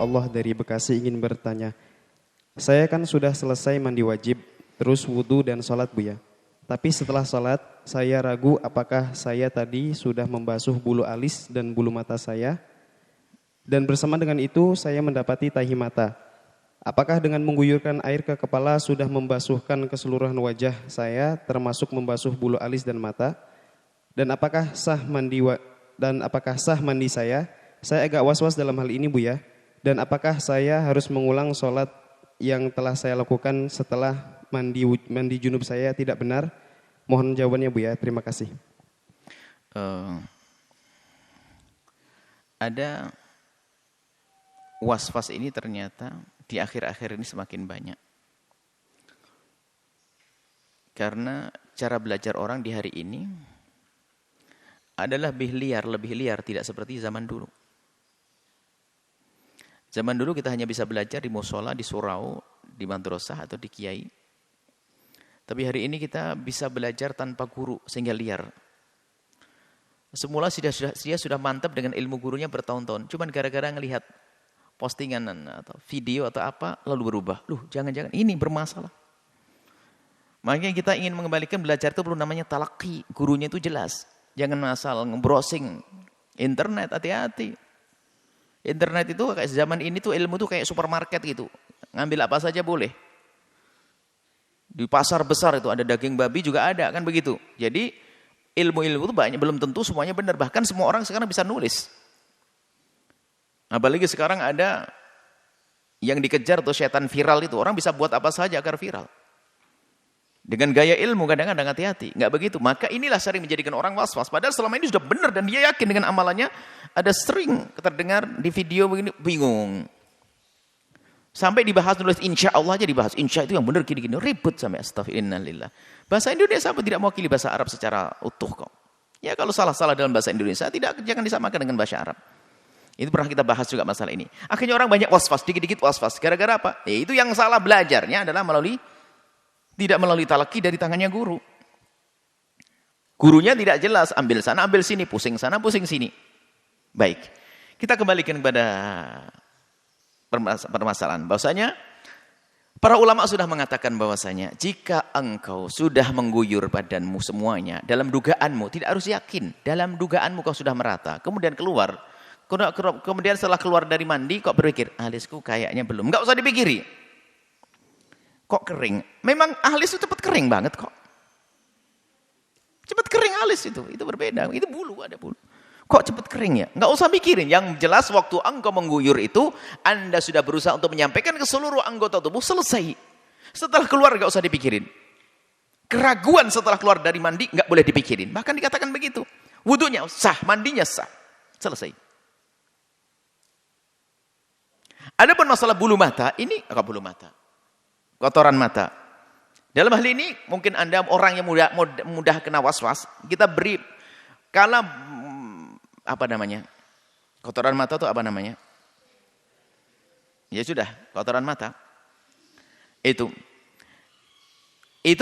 Allah dari Bekasi ingin bertanya. Saya kan sudah selesai mandi wajib, terus wudhu dan sholat Buya. Tapi setelah sholat, saya ragu apakah saya tadi sudah membasuh bulu alis dan bulu mata saya. Dan bersama dengan itu, saya mendapati tahi mata. Apakah dengan mengguyurkan air ke kepala sudah membasuhkan keseluruhan wajah saya, termasuk membasuh bulu alis dan mata? Dan apakah sah mandi saya? Saya agak was-was dalam hal ini Buya. Dan apakah saya harus mengulang sholat yang telah saya lakukan setelah mandi junub saya tidak benar? Mohon jawabannya Buya. Terima kasih. Ada was-was ini ternyata di akhir-akhir ini semakin banyak. Karena cara belajar orang di hari ini adalah lebih liar, tidak seperti zaman dulu. Zaman dulu kita hanya bisa belajar di musola, di surau, di madrasah atau di kiai. Tapi hari ini kita bisa belajar tanpa guru sehingga liar. Semula dia sudah mantap dengan ilmu gurunya bertahun-tahun. Cuman gara-gara ngelihat postingan atau video atau apa lalu berubah. Jangan-jangan ini bermasalah. Makanya kita ingin mengembalikan belajar itu perlu namanya talaqi. Gurunya itu jelas. Jangan asal nge-browsing internet, hati-hati. Internet itu kayak zaman ini tuh ilmu tuh kayak supermarket gitu. Ngambil apa saja boleh. Di pasar besar itu ada daging babi juga ada kan begitu. Jadi ilmu-ilmu itu banyak, belum tentu semuanya benar. Bahkan semua orang sekarang bisa nulis. Apalagi sekarang ada yang dikejar tuh setan viral itu. Orang bisa buat apa saja agar viral. Dengan gaya ilmu kadang-kadang hati-hati. Enggak begitu. Maka inilah sering menjadikan orang was-was. Padahal selama ini sudah benar dan dia yakin dengan amalannya. Ada sering terdengar di video begini, bingung. Sampai dibahas nulis insya Allah aja dibahas. Insya itu yang benar gini-gini. Ribut sampai astaghfirullahaladzim. Bahasa Indonesia tidak mewakili bahasa Arab secara utuh kok. Ya kalau salah-salah dalam bahasa Indonesia jangan disamakan dengan bahasa Arab. Itu pernah kita bahas juga masalah ini. Akhirnya orang banyak was-was, dikit-dikit was-was. Gara-gara apa? Ya itu yang salah belajarnya adalah tidak melalui talaki dari tangannya guru. Gurunya tidak jelas, ambil sana, ambil sini, pusing sana, pusing sini. Baik, kita kembalikan kepada permasalahan. Bahwasanya para ulama sudah mengatakan bahwasanya jika engkau sudah mengguyur badanmu semuanya, dalam dugaanmu, tidak harus yakin, dalam dugaanmu kau sudah merata, kemudian keluar, kemudian setelah keluar dari mandi, kok berpikir, alisku kayaknya belum. Enggak usah dipikiri. Kok kering? Memang alis itu cepat kering banget kok. Cepat kering alis itu berbeda. Itu bulu, ada bulu. Kok cepat kering ya? Enggak usah mikirin. Yang jelas waktu engkau mengguyur itu, Anda sudah berusaha untuk menyampaikan ke seluruh anggota tubuh, selesai. Setelah keluar enggak usah dipikirin. Keraguan setelah keluar dari mandi enggak boleh dipikirin. Bahkan dikatakan begitu. Wudunya sah, mandinya sah. Selesai. Adapun masalah bulu mata, ini bulu mata. Kotoran mata. Dalam hal ini mungkin Anda orang yang mudah kena was-was, kita beri kalau apa namanya? Kotoran mata itu apa namanya? Ya sudah, kotoran mata. Itu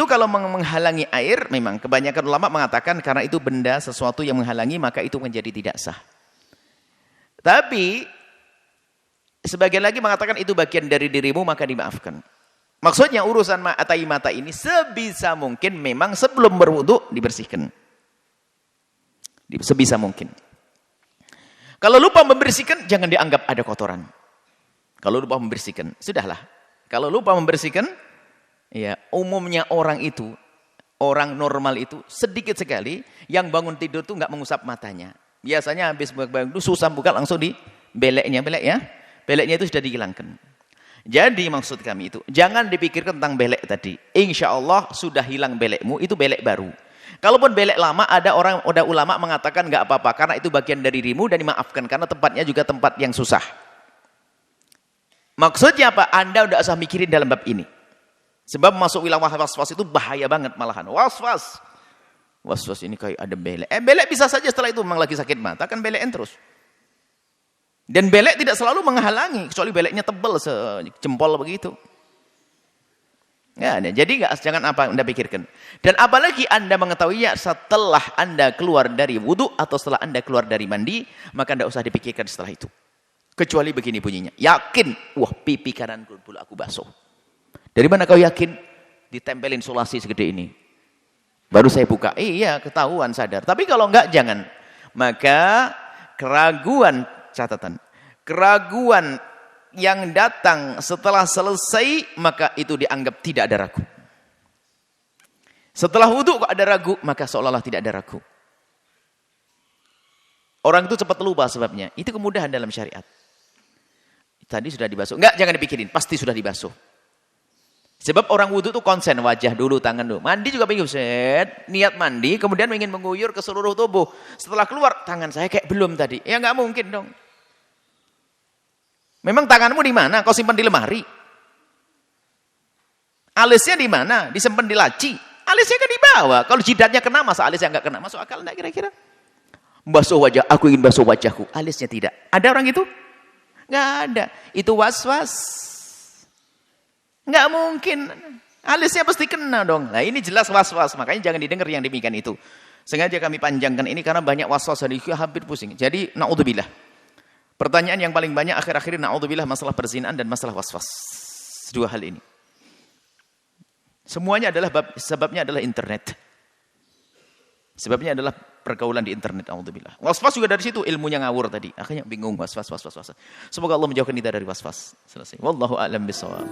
kalau menghalangi air, memang kebanyakan ulama mengatakan karena itu benda sesuatu yang menghalangi maka itu menjadi tidak sah. Tapi sebagian lagi mengatakan itu bagian dari dirimu maka dimaafkan. Maksudnya urusan tahi mata ini sebisa mungkin memang sebelum berwudu dibersihkan. Sebisa mungkin. Kalau lupa membersihkan jangan dianggap ada kotoran. Kalau lupa membersihkan, sudahlah. Kalau lupa membersihkan, ya umumnya orang normal itu sedikit sekali yang bangun tidur tuh nggak mengusap matanya. Biasanya habis bangun itu susah buka langsung di beleknya ya. Beleknya itu sudah dihilangkan. Jadi maksud kami itu, jangan dipikirkan tentang belek tadi. Insya Allah sudah hilang belekmu, itu belek baru. Kalaupun belek lama, ada ulama mengatakan nggak apa-apa, karena itu bagian dari dirimu dan dimaafkan, karena tempatnya juga tempat yang susah. Maksudnya apa? Anda udah usah mikirin dalam bab ini. Sebab masuk wilayah was-was itu bahaya banget malahan. Was-was ini kayak ada belek. Belek bisa saja setelah itu memang lagi sakit mata, kan belekin terus. Dan belek tidak selalu menghalangi, kecuali beleknya tebal sejempol begitu. Ya, jadi jangan apa Anda pikirkan. Dan apalagi Anda mengetahuinya setelah Anda keluar dari wudu atau setelah Anda keluar dari mandi, maka Anda usah dipikirkan setelah itu. Kecuali begini bunyinya. Yakin, wah pipi kananku dulu aku basuh. Dari mana kau yakin? Ditempelin sulasi segede ini. Baru saya buka. Iya, ketahuan, sadar. Tapi kalau enggak, jangan. Maka keraguan, catatan. Keraguan yang datang setelah selesai, maka itu dianggap tidak ada ragu. Setelah wudhu kok ada ragu, maka seolah-olah tidak ada ragu. Orang itu cepat lupa sebabnya. Itu kemudahan dalam syariat. Tadi sudah dibasuh. Enggak, jangan dipikirin. Pasti sudah dibasuh. Sebab orang wudhu itu konsen. Wajah dulu, tangan dulu. Mandi juga pengen set. Niat mandi, kemudian ingin mengguyur ke seluruh tubuh. Setelah keluar, tangan saya kayak belum tadi. Ya enggak mungkin dong. Memang tanganmu di mana? Kau simpan di lemari. Alisnya di mana? Disimpan di laci. Alisnya kan di bawah. Kalau jidatnya kena, masa alisnya enggak kena? Masuk akal enggak kira-kira? Basuh wajah, aku ingin basuh wajahku. Alisnya tidak. Ada orang itu? Enggak ada. Itu was-was. Enggak mungkin. Alisnya pasti kena dong. Nah ini jelas was-was. Makanya jangan didengar yang demikian itu. Sengaja kami panjangkan ini karena banyak was-was. Jadi hampir pusing. Jadi na'udzubillah. Pertanyaan yang paling banyak akhir-akhir ini na'udzubillah masalah perzinaan dan masalah was-was. Dua hal ini. Semuanya adalah sebabnya adalah internet. Sebabnya adalah pergaulan di internet, na'udzubillah. Was-was juga dari situ ilmunya ngawur tadi. Akhirnya bingung was-was. Semoga Allah menjauhkan kita dari was-was. Selesai. Wallahu a'lam bishawab.